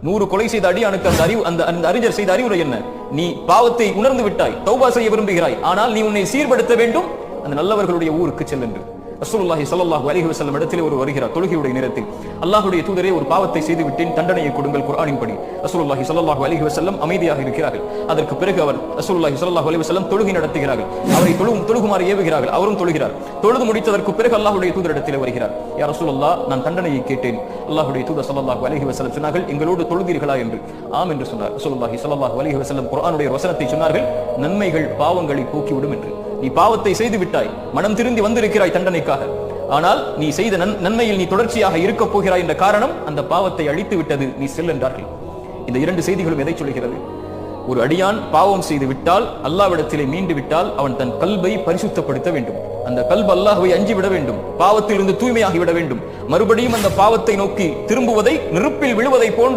100 கொலை செய்த அடியானுக்கு அந்த அறிஞர் செய்த அறிவுரை என்ன? நீ பாவத்தை உணர்ந்து விட்டாய், தௌபா செய்ய விரும்புகிறாய், ஆனால் நீ உன்னை சீர்படுத்த வேண்டும், அந்த நல்லவர்களுடைய ஊருக்கு செல் என்று. ரசூலுல்லாஹி ஸல்லல்லாஹு அலைஹி வஸல்லம் இடத்திலே ஒரு வருகிறார் தொழுகையுடைய நேரத்தில். அல்லாஹ்வுடைய தூதரே, ஒரு பாவத்தை செய்து விட்டேன், தண்டனையை கொடுங்கள் குர்ஆனின் படி. ரசூலுல்லாஹி ஸல்லல்லாஹு அலைஹி வஸல்லம் அமைதியாக இருக்கிறார்கள். அதற்கு பிறகு அவர் ரசூலுல்லாஹி ஸல்லல்லாஹு அலைஹி வஸல்லம் தொழுகை நடத்துகிறார்கள். அவரை தொழுகுமாறு ஏவுகிறார்கள். அவரும் தொழுகிறார். தொழுது முடித்ததற்கு பிறகு அல்லாஹ்வுடைய தூதர் இடத்திலே வருகிறார். யா ரசூலுல்லாஹ், நான் தண்டனையை கேட்டேன். அல்லாஹ்வுடைய தூதர் ஸல்லல்லாஹு அலைஹி வஸல்லம் சொன்னார்கள், எங்களோடு தொழுதீர்களா என்று. ஆம் என்று சொன்னார். ரசூலுல்லாஹி ஸல்லல்லாஹு அலைஹி வஸல்லம் குர்ஆனுடைய வசனத்தை சொன்னார்கள், நன்மைகள் பாவங்களை போக்கிவிடும் என்று. நீ பாவத்தை செய்து விட்டாய், மனம் திருந்தி வந்திருக்கிறாய் தண்டனைக்காக, ஆனால் நீ செய்த நன்மையில் நீ தொடர்ச்சியாக இருக்க போகிறாய் என்ற காரணம் அந்த பாவத்தை அழித்து விட்டது, நீ செல் என்றார்கள். இந்த 2 செய்திகளும் எதை சொல்கிறது? ஒரு அடியான் பாவம் செய்து விட்டால், அல்லாஹ்விடத்திலே மீண்டு விட்டால், அவன் தன் கல்பை பரிசுத்தப்படுத்த வேண்டும். அந்த கல்பு அல்லாஹ்வை அஞ்சி விட வேண்டும், பாவத்தில் இருந்து தூய்மையாகி விட வேண்டும். மறுபடியும் அந்த பாவத்தை நோக்கி திரும்புவதை, நெருப்பில் விழுவதை போன்ற